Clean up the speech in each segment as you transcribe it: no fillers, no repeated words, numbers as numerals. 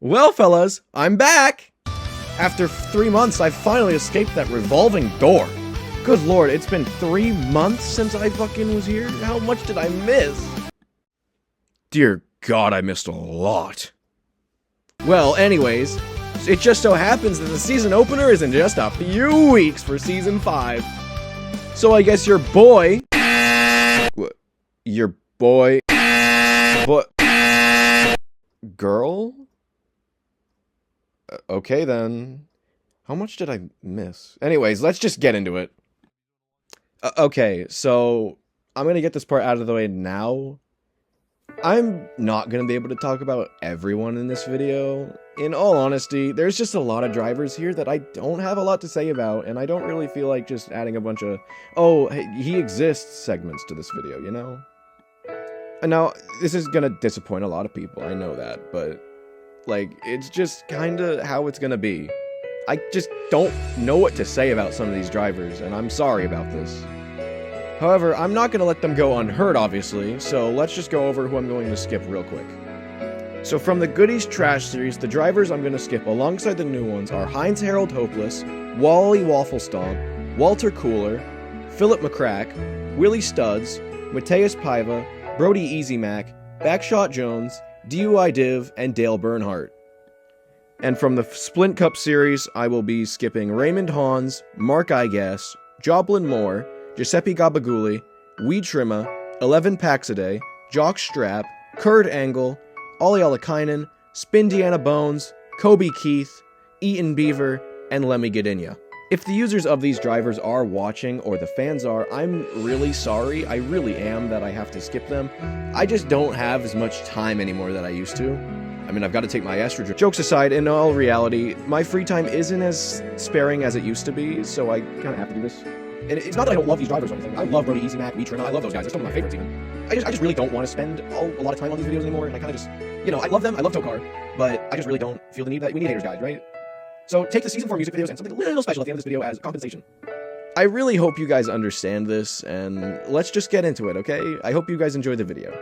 Well, fellas, I'm back! After 3 months, I finally escaped that revolving door. Good lord, it's been 3 months since I fucking was here? How much did I miss? Dear God, I missed a lot. Well, anyways, it just so happens that the season opener is in just a few weeks for Season 5. So I guess your boy... What? Your boy... What? Girl? Okay then. How much did I miss? Anyways, let's just get into it. Okay, so I'm gonna get this part out of the way now. I'm not gonna be able to talk about everyone in this video. In all honesty, there's just a lot of drivers here that I don't have a lot to say about, and I don't really feel like just adding a bunch of, oh, hey, he exists segments to this video, you know? And now, this is gonna disappoint a lot of people, I know that, but, like, it's just kinda how it's gonna be. I just don't know what to say about some of these drivers, and I'm sorry about this. However, I'm not gonna let them go unheard, obviously, so let's just go over who I'm going to skip real quick. So from the Goodies Trash series, the drivers I'm gonna skip alongside the new ones are Heinz Harold Hopeless, Wally Wafflestomp, Walter Cooler, Philip McCrack, Willie Studs, Mateus Paiva, Brody Easy Mac, Backshot Jones, DUI Div, and Dale Bernhardt. And from the Splint Cup series, I will be skipping Raymond Hans, Mark Igas, Joblin Moore, Giuseppe Gabaguli, Weed Trimma, 11 Paxaday, Jock Strap, Kurt Angle, Ollie Alakainen, Spindiana Bones, Kobe Keith, Eaton Beaver, and Lemmy Godinia. If the users of these drivers are watching, or the fans are, I'm really sorry, I really am that I have to skip them. I just don't have as much time anymore that I used to. I mean, I've got to take my estrogen. Jokes aside, in all reality, my free time isn't as sparing as it used to be, so I kind of have to do this. And it's not that I don't love these drivers or anything. I love Brody Easy Mac, Weed Trimma, I love those guys. They're some of my favorites even. I just really don't want to spend a lot of time on these videos anymore, and I kind of just, you know, I love them, I love TOECAR, but I just really don't feel the need that we need haters, guys, right? So take the Season 4 music videos and something a little special at the end of this video as compensation. I really hope you guys understand this, and let's just get into it, okay? I hope you guys enjoy the video.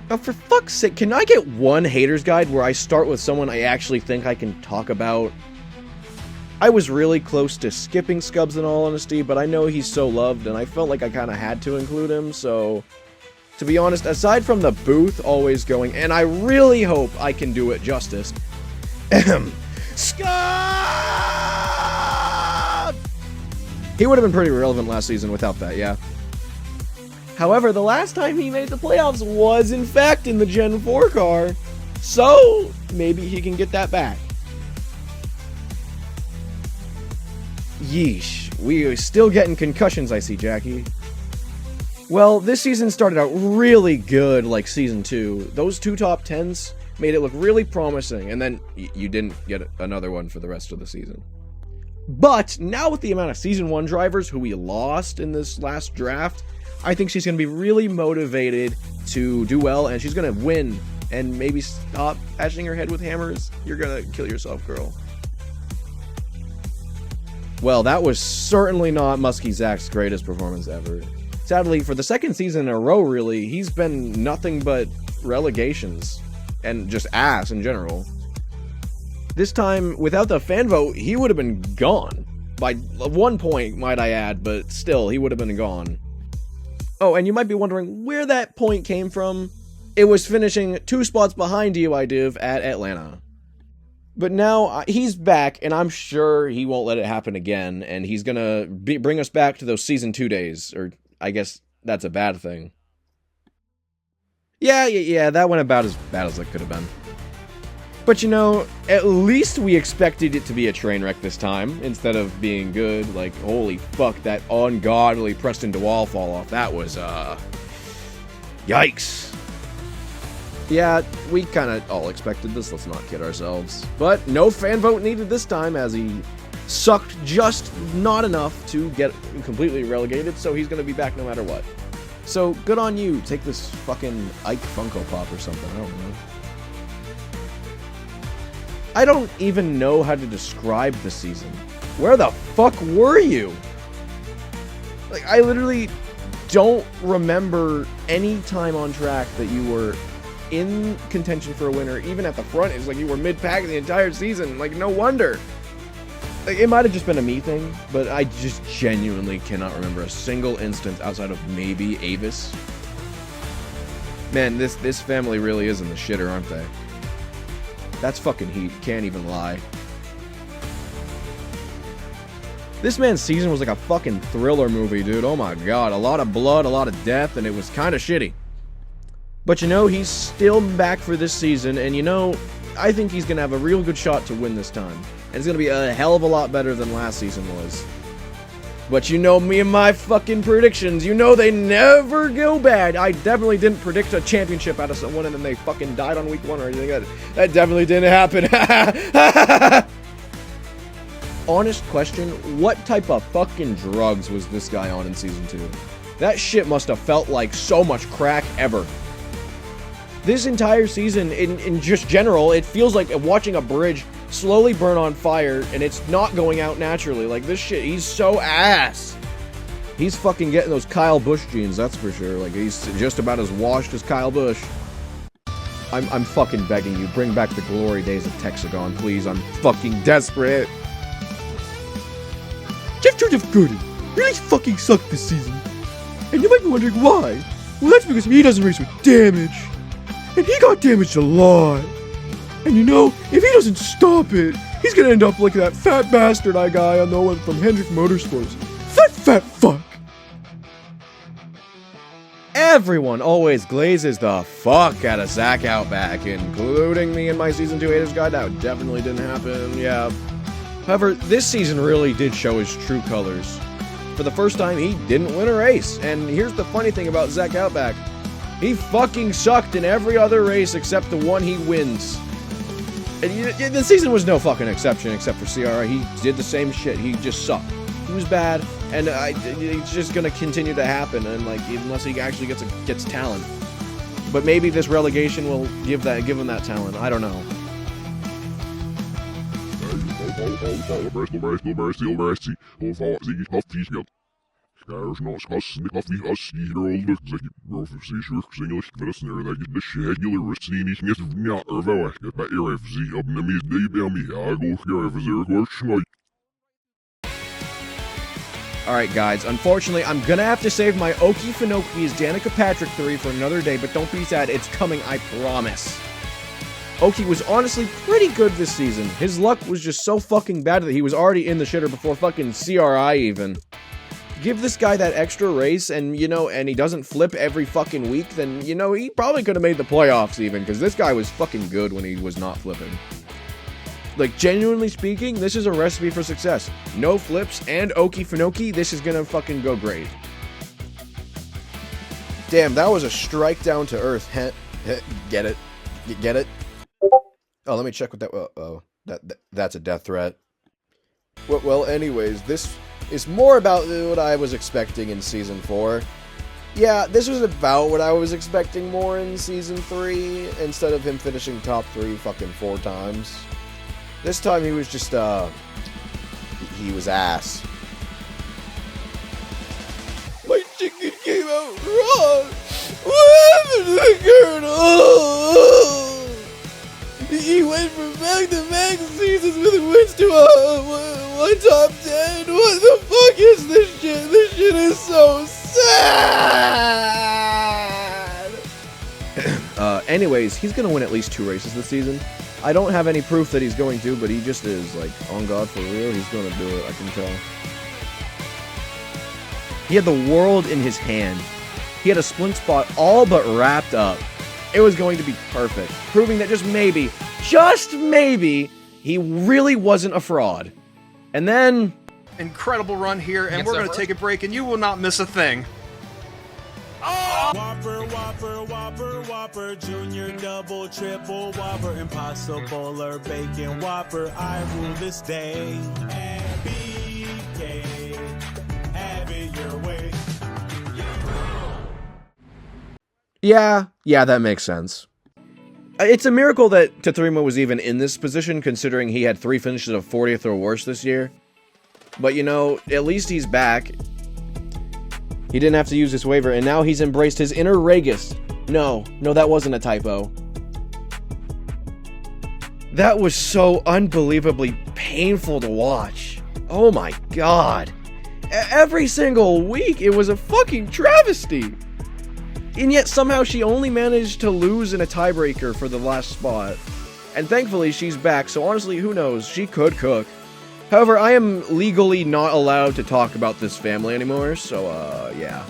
Now, for fuck's sake, can I get one hater's guide where I start with someone I actually think I can talk about? I was really close to skipping Scubs in all honesty, but I know he's so loved, and I felt like I kind of had to include him, so... To be honest, aside from the booth always going, and I really hope I can do it justice. Scub! He would have been pretty relevant last season without that, yeah. However, the last time he made the playoffs was, in fact, in the Gen 4 car, so maybe he can get that back. Yeesh, we are still getting concussions, I see, Jackie. Well, this season started out really good like Season 2. Those 2 top 10s made it look really promising, and then you didn't get another one for the rest of the season. But now with the amount of Season 1 drivers who we lost in this last draft, I think she's going to be really motivated to do well, and she's going to win, and maybe stop bashing her head with hammers. You're going to kill yourself, girl. Well, that was certainly not Muskie Zach's greatest performance ever. Sadly, for the second season in a row, really, he's been nothing but relegations, and just ass in general. This time, without the fan vote, he would have been gone. By 1 point, might I add, but still, he would have been gone. Oh, and you might be wondering where that point came from. It was finishing 2 spots behind DUI Div at Atlanta. But now, he's back, and I'm sure he won't let it happen again, and he's gonna bring us back to those Season 2 days, or I guess that's a bad thing. Yeah, that went about as bad as it could have been. But you know, at least we expected it to be a train wreck this time, instead of being good. Like, holy fuck, that ungodly Preston DeWall fall off. That was, yikes. Yeah, we kinda all expected this, let's not kid ourselves. But no fan vote needed this time, as he sucked just not enough to get completely relegated, so he's gonna be back no matter what. So, good on you. Take this fucking Ike Funko Pop or something, I don't know. I don't even know how to describe the season. Where the fuck were you? Like, I literally don't remember any time on track that you were in contention for a winner, even at the front. It's like you were mid-pack the entire season. Like, no wonder. Like, it might have just been a me thing, but I just genuinely cannot remember a single instance outside of maybe Avis. Man, this family really is in the shitter, aren't they? That's fucking heat. Can't even lie. This man's season was like a fucking thriller movie, dude. Oh my god. A lot of blood, a lot of death, and it was kind of shitty. But you know, he's still back for this season, and you know, I think he's gonna have a real good shot to win this time. And it's gonna be a hell of a lot better than last season was. But you know me and my fucking predictions. You know they never go bad. I definitely didn't predict a championship out of someone and then they fucking died on week 1 or anything. That definitely didn't happen. Honest question, what type of fucking drugs was this guy on in Season 2? That shit must have felt like so much crack ever. This entire season, in just general, it feels like watching a bridge slowly burn on fire, and it's not going out naturally. Like, this shit, he's so ass. He's fucking getting those Kyle Busch genes, that's for sure. Like, he's just about as washed as Kyle Busch. I'm fucking begging you, bring back the glory days of Texagon, please. I'm fucking desperate. Jeff Gordon really fucking sucked this season. And you might be wondering why. Well, that's because he doesn't race with damage. And he got damaged a lot. And you know, if he doesn't stop it, he's gonna end up like that fat bastard I know from Hendrick Motorsports. Fat fuck. Everyone always glazes the fuck out of Zach Outback, including me in my Season 2 Haters Guide. That definitely didn't happen, yeah. However, this season really did show his true colors. For the first time, he didn't win a race. And here's the funny thing about Zach Outback. He fucking sucked in every other race except the one he wins. And the season was no fucking exception except for CRI. He did the same shit. He just sucked. He was bad, and it's just gonna continue to happen. And like, unless he actually gets talent, but maybe this relegation will give him that talent. I don't know. Alright guys, unfortunately I'm gonna have to save my Okie Finoki's Danica Patrick 3 for another day, but don't be sad, it's coming, I promise. Okie was honestly pretty good this season. His luck was just so fucking bad that he was already in the shitter before fucking CRI even. Give this guy that extra race and, you know, and he doesn't flip every fucking week, then, you know, he probably could have made the playoffs even, because this guy was fucking good when he was not flipping. Like, genuinely speaking, this is a recipe for success. No flips and Okie Finoki, this is gonna fucking go great. Damn, that was a strike down to earth. Get it? Get it? Oh, let me check what that... oh, that's a death threat. Well, anyways, this is more about what I was expecting in Season 4. Yeah, this was about what I was expecting more in Season 3, instead of him finishing top 3 fucking 4 times. This time he was just, he was ass. My chicken came out wrong! What happened to the Colonel? He went from back-to-back seasons with wins to one top 10. What the fuck is this shit? This shit is so sad! Anyways, he's gonna win at least 2 races this season. I don't have any proof that he's going to, but he just is, like, on God for real, he's gonna do it, I can tell. He had the world in his hand. He had a Splint spot all but wrapped up. It was going to be perfect, proving that just maybe, he really wasn't a fraud. And then... Incredible run here, and we're going to take a break, and you will not miss a thing. Oh! Whopper, Whopper, Whopper, Whopper, Junior, Double, Triple, Whopper, Impossible or Bacon Whopper, I rule this day. MBK, have it your way. Yeah, that makes sense. It's a miracle that Tethrima was even in this position, considering he had 3 finishes of 40th or worse this year. But, you know, at least he's back. He didn't have to use his waiver, and now he's embraced his inner Ragus. No, that wasn't a typo. That was so unbelievably painful to watch. Oh my god. Every single week, it was a fucking travesty. And yet somehow she only managed to lose in a tiebreaker for the last spot. And thankfully she's back, so honestly, who knows, she could cook. However, I am legally not allowed to talk about this family anymore, so yeah.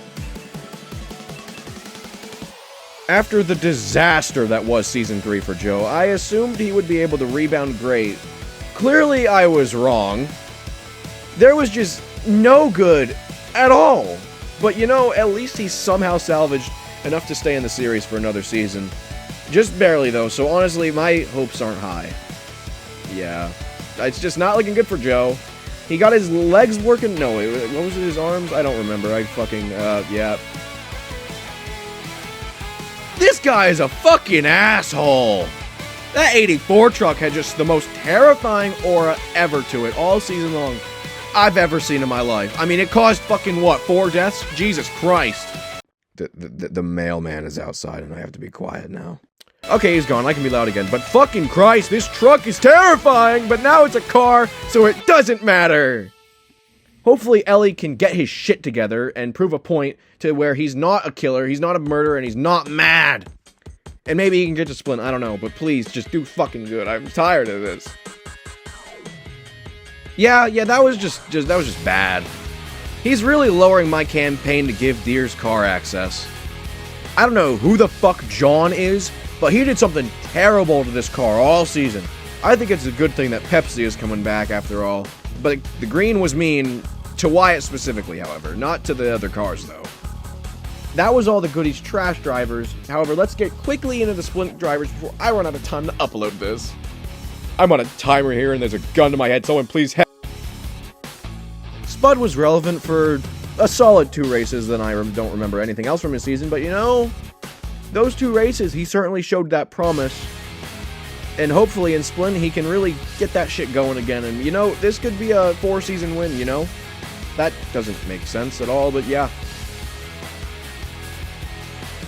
After the disaster that was Season 3 for Joe, I assumed he would be able to rebound great. Clearly I was wrong. There was just no good at all. But you know, at least he somehow salvaged enough to stay in the series for another season. Just barely though, so honestly, my hopes aren't high. Yeah, it's just not looking good for Joe. He got his legs working, no wait, what was it, his arms? I don't remember, yeah. This guy is a fucking asshole! That 84 truck had just the most terrifying aura ever to it all season long I've ever seen in my life. I mean, it caused fucking what, 4 deaths? Jesus Christ. The mailman is outside and I have to be quiet now. Okay, he's gone. I can be loud again. But fucking Christ, this truck is terrifying, but now it's a car, so it doesn't matter. Hopefully Ellie can get his shit together and prove a point to where he's not a killer, he's not a murderer, and he's not mad. And maybe he can get to Splint, I don't know, but please, just do fucking good. I'm tired of this. Yeah, that was just bad. He's really lowering my campaign to give Deer's car access. I don't know who the fuck John is, but he did something terrible to this car all season. I think it's a good thing that Pepsi is coming back after all. But the green was mean to Wyatt specifically, however, not to the other cars though. That was all the Goodies trash drivers. However, let's get quickly into the Splint drivers before I run out of time to upload this. I'm on a timer here and there's a gun to my head, someone please help. Spud was relevant for a solid 2 races, then I don't remember anything else from his season, but you know, those 2 races, he certainly showed that promise. And hopefully in Splint, he can really get that shit going again, and you know, this could be a 4-season win, you know? That doesn't make sense at all, but yeah.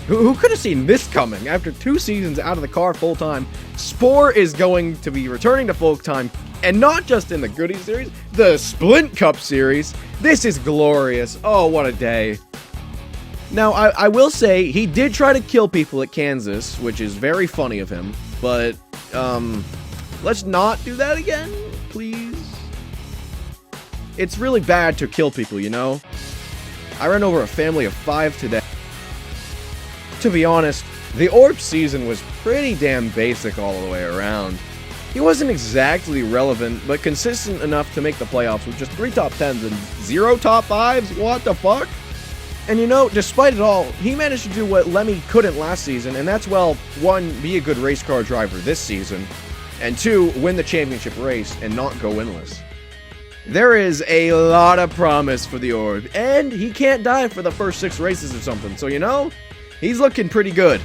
Who could have seen this coming? After 2 seasons out of the car full-time, Spore is going to be returning to full-time, and not just in the Goodies series, the Splint Cup series. This is glorious. Oh, what a day. Now, I will say, he did try to kill people at Kansas, which is very funny of him, but, let's not do that again, please. It's really bad to kill people, you know? I ran over a family of 5 today. To be honest, the Orb season was pretty damn basic all the way around. He wasn't exactly relevant, but consistent enough to make the playoffs with just 3 top 10s and 0 top 5s? What the fuck? And you know, despite it all, he managed to do what Lemmy couldn't last season, and that's, well, 1, be a good race car driver this season, and 2, win the championship race and not go winless. There is a lot of promise for the Orb, and he can't die for the first 6 races or something, so you know, he's looking pretty good.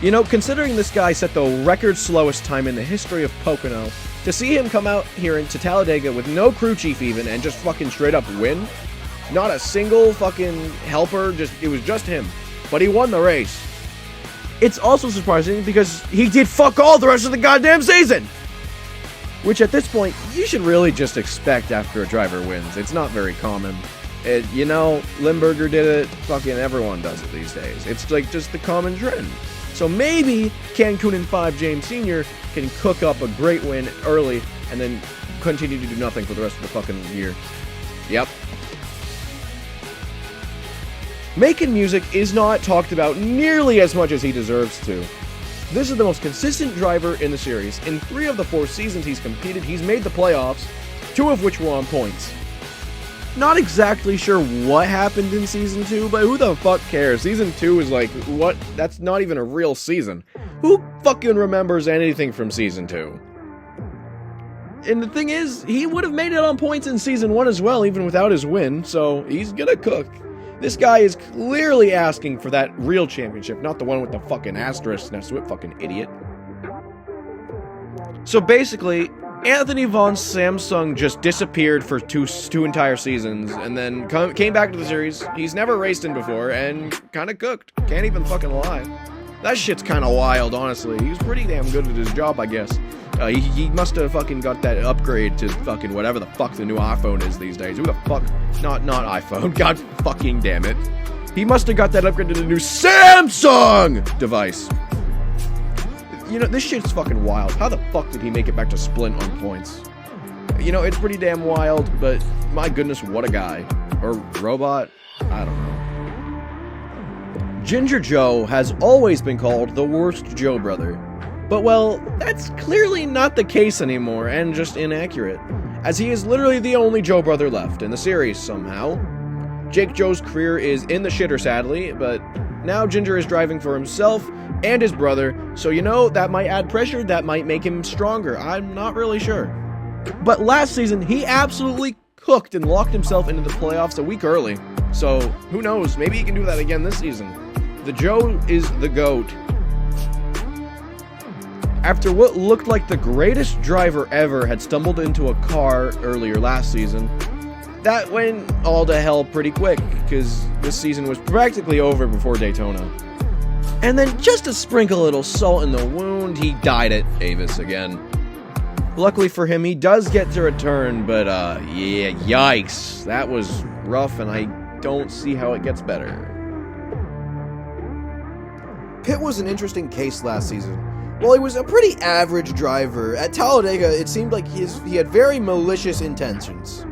You know, considering this guy set the record slowest time in the history of Pocono, to see him come out here into Talladega with no crew chief even and just fucking straight up win, not a single fucking helper, it was just him, but he won the race. It's also surprising because he did fuck all the rest of the goddamn season! Which at this point, you should really just expect after a driver wins. It's not very common. You know, Limburger did it, fucking everyone does it these days. It's like just the common trend. So maybe Cancun and 5 James Sr. can cook up a great win early and then continue to do nothing for the rest of the fucking year. Yep. Making music is not talked about nearly as much as he deserves to. This is the most consistent driver in the series. In 3 of the 4 seasons he's competed, he's made the playoffs, 2 of which were on points. Not exactly sure what happened in Season 2, but who the fuck cares? Season 2 is like, what? That's not even a real season. Who fucking remembers anything from Season 2? And the thing is, he would have made it on points in Season 1 as well, even without his win, so he's gonna cook. This guy is clearly asking for that real championship, not the one with the fucking asterisk next to it, fucking idiot. So basically, Anthony Von Samsung just disappeared for two entire seasons, and then came back to the series. He's never raced in before, and kind of cooked. Can't even fucking lie. That shit's kind of wild, honestly. He's pretty damn good at his job, I guess. He must have fucking got that upgrade to fucking whatever the fuck the new iPhone is these days. Who the fuck? Not iPhone. God fucking damn it. He must have got that upgrade to the new Samsung device. You know, this shit's fucking wild. How the fuck did he make it back to Splint on points? You know, it's pretty damn wild, but my goodness, what a guy. Or robot? I don't know. Ginger Joe has always been called the worst Joe brother. But, well, that's clearly not the case anymore, and just inaccurate, as he is literally the only Joe brother left in the series somehow. Jake Joe's career is in the shitter, sadly, but now Ginger is driving for himself and his brother, so you know, that might add pressure, that might make him stronger, I'm not really sure. But last season, he absolutely cooked and locked himself into the playoffs a week early, so who knows, maybe he can do that again this season. The Joe is the GOAT. After what looked like the greatest driver ever had stumbled into a car earlier last season, that went all to hell pretty quick, because this season was practically over before Daytona. And then, just to sprinkle a little salt in the wound, he died at Avis again. Luckily for him, he does get to return, but yeah, yikes. That was rough, and I don't see how it gets better. Pitt was an interesting case last season. While he was a pretty average driver, at Talladega it seemed like he had very malicious intentions.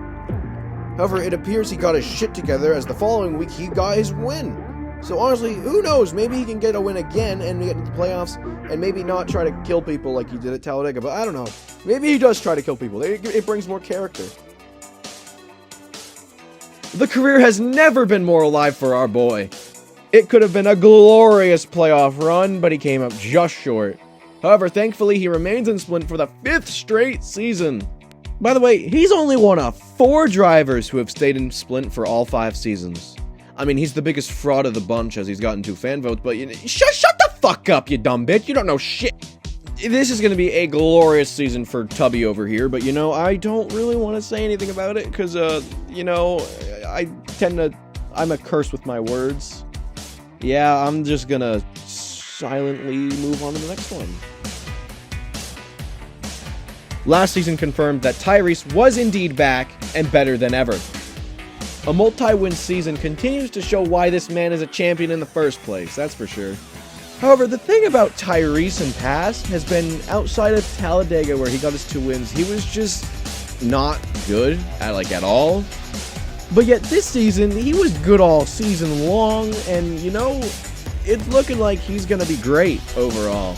However, it appears he got his shit together as the following week he got his win. So honestly, who knows, maybe he can get a win again and get into the playoffs and maybe not try to kill people like he did at Talladega, but I don't know. Maybe he does try to kill people. It brings more character. The career has never been more alive for our boy. It could have been a glorious playoff run, but he came up just short. However, thankfully, he remains in Splint for the 5th straight season. By the way, he's only one of 4 drivers who have stayed in Splint for all 5 seasons. I mean, he's the biggest fraud of the bunch as he's gotten 2 fan votes, but shut the fuck up, you dumb bitch. You don't know shit. This is going to be a glorious season for Tubby over here, but, you know, I don't really want to say anything about it because, you know, I'm a curse with my words. Yeah, I'm just going to silently move on to the next one. Last season confirmed that Tyrese was indeed back and better than ever. A multi-win season continues to show why this man is a champion in the first place, that's for sure. However, the thing about Tyrese in past has been outside of Talladega where he got his 2 wins, he was just not good at all. But yet this season, he was good all season long, and you know, it's looking like he's gonna be great overall.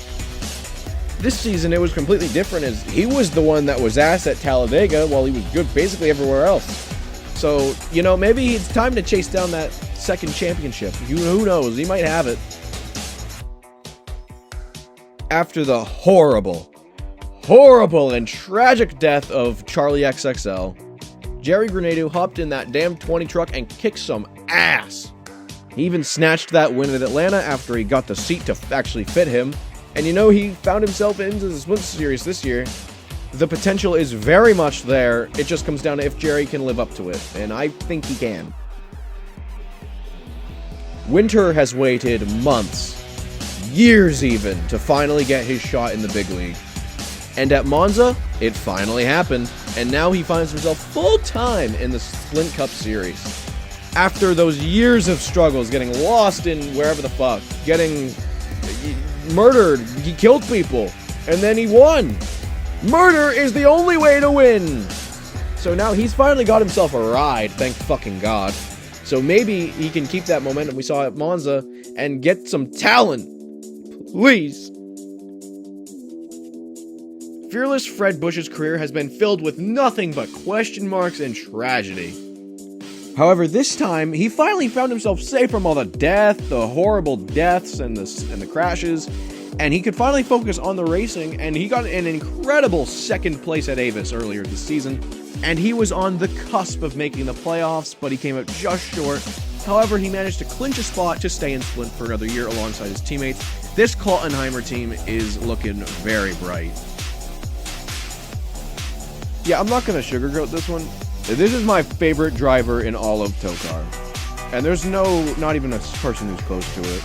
This season, it was completely different as he was the one that was ass at Talladega while he was good basically everywhere else. So, you know, maybe it's time to chase down that second championship. Who knows? He might have it. After the horrible and tragic death of Charlie XXL, Jerry Granado hopped in that damn 20 truck and kicked some ass. He even snatched that win at Atlanta after he got the seat to actually fit him. And you know, he found himself into the Splint Series this year. The potential is very much there. It just comes down to if Jerry can live up to it. And I think he can. Winter has waited months, years even, to finally get his shot in the big league. And at Monza, it finally happened. And now he finds himself full-time in the Splint Cup Series. After those years of struggles, getting lost in wherever the fuck, getting murdered, he killed people, and then he won. Murder is the only way to win. So now he's finally got himself a ride, thank fucking God. So maybe he can keep that momentum we saw at Monza and get some talent. Please. Fearless Fred Bush's career has been filled with nothing but question marks and tragedy. However, this time, he finally found himself safe from all the death, the horrible deaths, and the crashes, and he could finally focus on the racing, and he got an incredible 2nd place at Avis earlier this season, and he was on the cusp of making the playoffs, but he came up just short. However, he managed to clinch a spot to stay in Splint for another year alongside his teammates. This Klautenheimer team is looking very bright. Yeah, I'm not going to sugarcoat this one. This is my favorite driver in all of TOECAR. And there's not even a person who's close to it.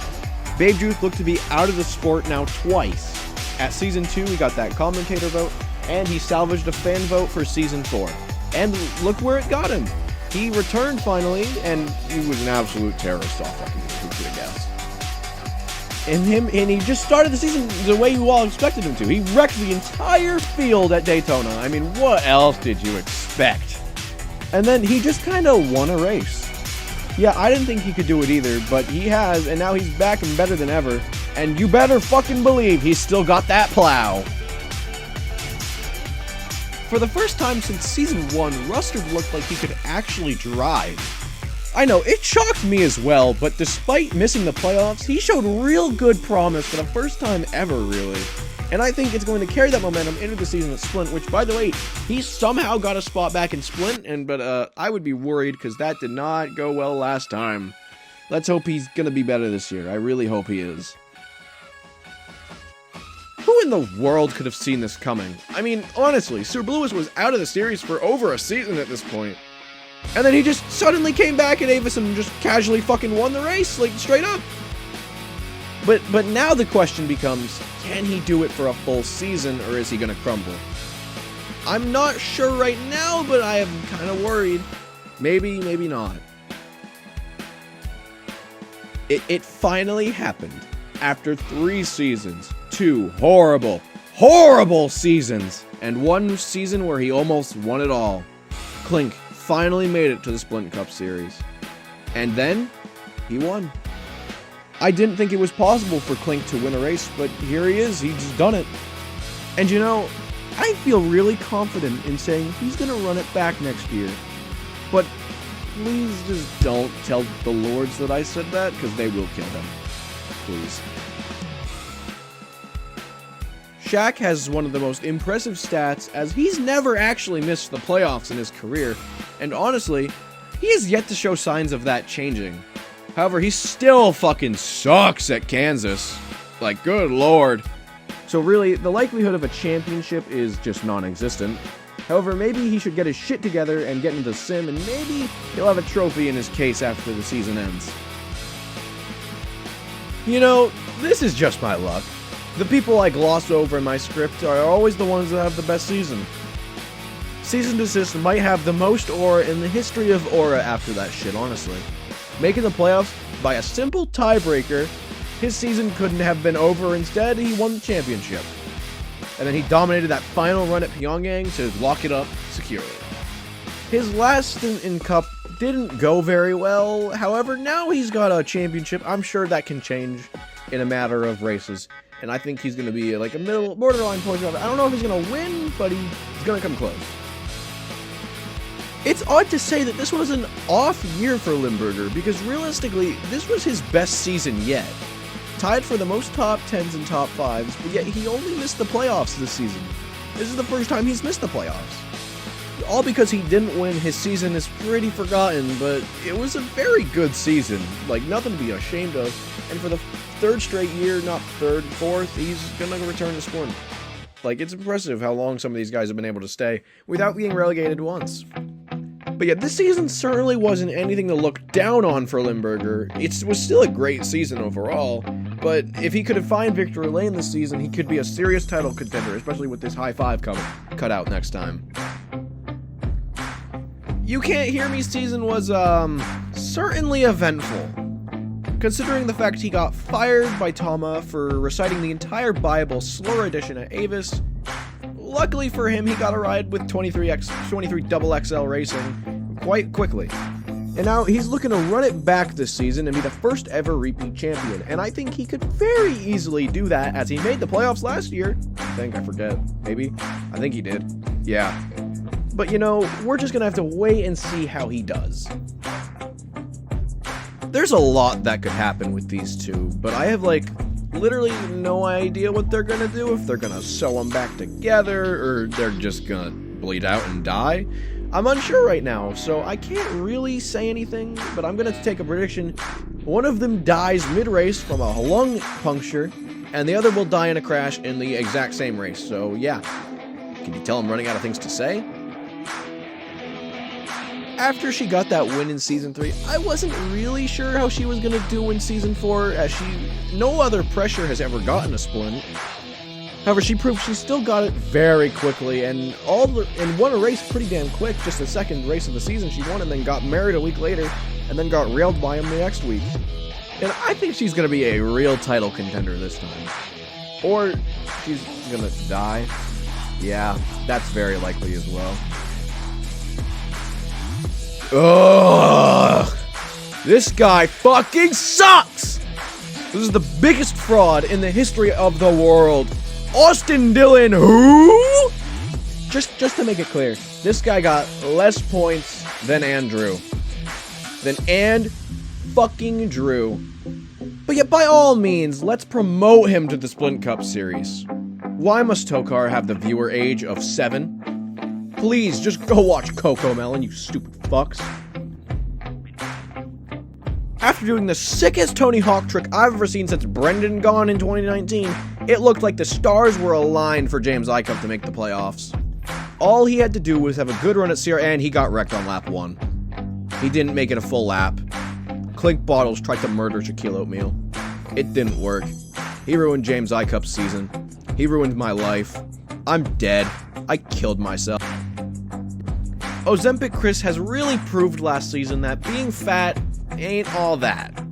Babe Ruth looked to be out of the sport now twice. At Season 2, he got that commentator vote, and he salvaged a fan vote for Season 4. And look where it got him. He returned finally, and he was an absolute terrorist off fucking who could have guessed. And he just started the season the way you all expected him to. He wrecked the entire field at Daytona. I mean, what else did you expect? And then he just kind of won a race. Yeah, I didn't think he could do it either, but he has, and now he's back and better than ever. And you better fucking believe he's still got that plow. For the first time since Season 1, Rustard looked like he could actually drive. I know, it shocked me as well, but despite missing the playoffs, he showed real good promise for the first time ever, really. And I think it's going to carry that momentum into the season at Splint, which, by the way, he somehow got a spot back in Splint, but I would be worried because that did not go well last time. Let's hope he's going to be better this year. I really hope he is. Who in the world could have seen this coming? I mean, honestly, Sir Lewis was out of the series for over a season at this point. And then he just suddenly came back at Avis and just casually fucking won the race, like, straight up. But now the question becomes, can he do it for a full season, or is he gonna crumble? I'm not sure right now, but I am kind of worried. Maybe, maybe not. It finally happened. After 3 seasons, 2 horrible, horrible seasons, and 1 season where he almost won it all. Clink finally made it to the Splint Cup Series. And then, he won. I didn't think it was possible for Clink to win a race, but here he is, he's done it. And you know, I feel really confident in saying he's gonna run it back next year. But please just don't tell the Lords that I said that, because they will kill him. Please. Shaq has one of the most impressive stats, as he's never actually missed the playoffs in his career, and honestly, he has yet to show signs of that changing. However, he still fucking sucks at Kansas. Like, good lord. So really, the likelihood of a championship is just non-existent. However, maybe he should get his shit together and get into the sim, and maybe he'll have a trophy in his case after the season ends. You know, this is just my luck. The people I gloss over in my script are always the ones that have the best season. Season Desist might have the most aura in the history of aura after that shit, honestly. Making the playoffs by a simple tiebreaker, his season couldn't have been over. Instead, he won the championship. And then he dominated that final run at Pyongyang to lock it up securely. His last stint in Cup didn't go very well. However, now he's got a championship. I'm sure that can change in a matter of races. And I think he's going to be like a middle, borderline point driver. I don't know if he's going to win, but he's going to come close. It's odd to say that this was an off year for Limburger, because realistically, this was his best season yet. Tied for the most top 10s and top 5s, but yet he only missed the playoffs this season. This is the first time he's missed the playoffs. All because he didn't win. His season is pretty forgotten, but it was a very good season. Like, nothing to be ashamed of. And for the 3rd straight year, not 3rd, 4th, he's gonna return to Splint. Like, it's impressive how long some of these guys have been able to stay without being relegated once. But yeah, this season certainly wasn't anything to look down on for Limburger. It was still a great season overall, but if he could have found victory lane this season, he could be a serious title contender, especially with this high 5 cut out next time. You Can't Hear Me season was, certainly eventful. Considering the fact he got fired by Tama for reciting the entire Bible slur edition at Avis. Luckily for him, he got a ride with 23XXL Racing quite quickly. And now he's looking to run it back this season and be the first ever repeat champion. And I think he could very easily do that, as he made the playoffs last year. I forget. Maybe? I think he did. Yeah. But you know, we're just gonna have to wait and see how he does. There's a lot that could happen with these two, but I have literally no idea what they're gonna do, if they're gonna sew them back together, or they're just gonna bleed out and die. I'm unsure right now, so I can't really say anything, but I'm gonna take a prediction. One of them dies mid-race from a lung puncture, and the other will die in a crash in the exact same race, so yeah. Can you tell I'm running out of things to say? After she got that win in Season 3, I wasn't really sure how she was going to do in Season 4, as no other pressure has ever gotten a Splint. However, she proved she still got it very quickly, and won a race pretty damn quick. Just the second race of the season she won, and then got married a week later, and then got railed by him the next week. And I think she's going to be a real title contender this time. Or she's going to die. Yeah, that's very likely as well. Ugh! This guy fucking sucks! This is the biggest fraud in the history of the world. Austin Dillon, who? Just to make it clear, this guy got less points than Andrew. Fucking Drew. But yet, by all means, let's promote him to the Splint Cup series. Why must TOECAR have the viewer age of 7? Please, just go watch Coco Melon, you stupid fucks. After doing the sickest Tony Hawk trick I've ever seen since Brendan gone in 2019, it looked like the stars were aligned for James Icup to make the playoffs. All he had to do was have a good run at Sierra, and he got wrecked on lap 1. He didn't make it a full lap. Clink Bottles tried to murder Shaquille O'Neal. It didn't work. He ruined James Icup's season. He ruined my life. I'm dead. I killed myself. Ozempic Chris has really proved last season that being fat ain't all that.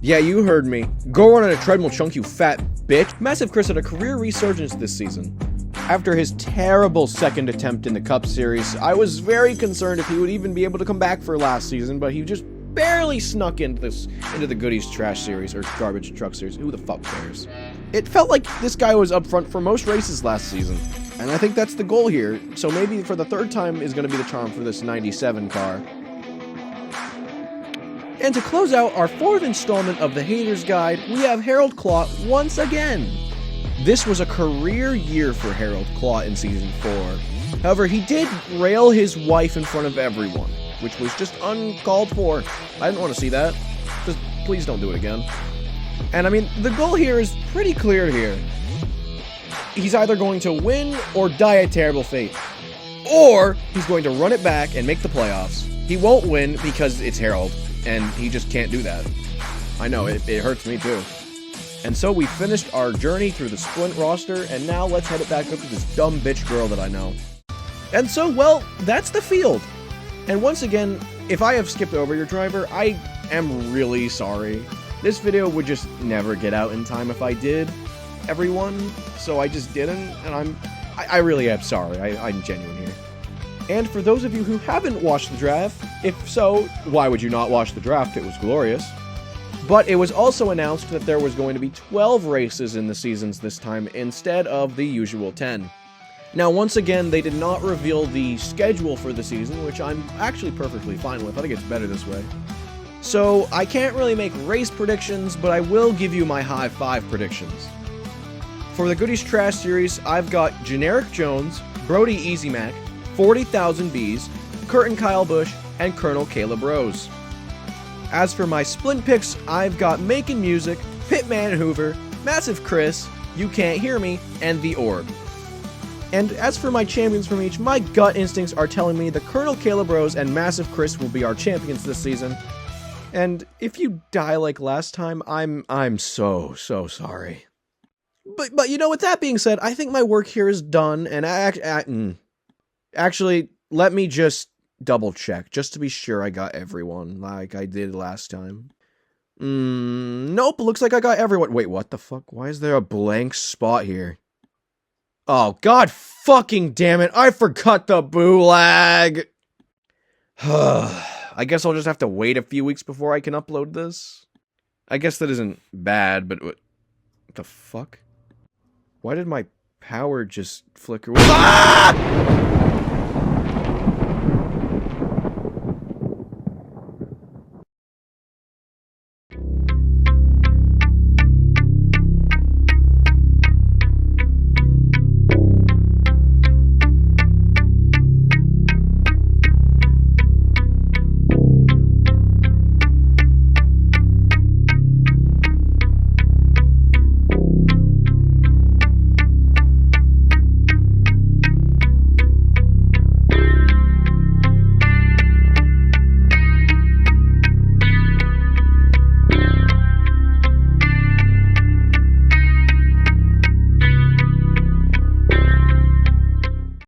Yeah, you heard me. Go run on a treadmill, chunk, you fat bitch. Massive Chris had a career resurgence this season. After his terrible second attempt in the Cup Series, I was very concerned if he would even be able to come back for last season, but he just barely snuck into the Goodies Trash Series, or Garbage Truck Series. Who the fuck cares? It felt like this guy was up front for most races last season, and I think that's the goal here, so maybe for the third time is going to be the charm for this 97 car. And to close out our fourth installment of the Haters Guide, we have Harold Clot once again. This was a career year for Harold Clot in Season 4. However, he did rail his wife in front of everyone, which was just uncalled for. I didn't want to see that. Just please don't do it again. And I mean, the goal here is pretty clear here. He's either going to win or die a terrible fate. Or he's going to run it back and make the playoffs. He won't win because it's Harold, and he just can't do that. I know, it hurts me too. And so we finished our journey through the Splint roster, and now let's head it back up to this dumb bitch girl that I know. And so, well, that's the field. And once again, if I have skipped over your driver, I am really sorry. This video would just never get out in time if I did, everyone, so I just didn't, and I really am sorry. I'm genuine here. And for those of you who haven't watched the draft, if so, why would you not watch the draft? It was glorious. But it was also announced that there was going to be 12 races in the seasons this time instead of the usual 10. Now, once again, they did not reveal the schedule for the season, which I'm actually perfectly fine with. I think it's better this way. So, I can't really make race predictions, but I will give you my high 5 predictions. For the Goodies Trash Series, I've got Generic Jones, Brody Easy Mac, 40,000 Bees, Curtin Kyle Busch, and Colonel Caleb Rose. As for my Splint picks, I've got Making Music, Pitman Hoover, Massive Chris, You Can't Hear Me, and The Orb. And as for my champions from each, my gut instincts are telling me that Colonel Caleb Rose and Massive Chris will be our champions this season. And if you die like last time, I'm so sorry. But you know, with that being said, I think my work here is done, and actually, let me just double check, just to be sure I got everyone, like I did last time. Nope, looks like I got everyone. Wait, what the fuck? Why is there a blank spot here? Oh, god fucking damn it, I forgot the boo lag! I guess I'll just have to wait a few weeks before I can upload this. I guess that isn't bad, but what the fuck? Why did my power just flicker? Ah!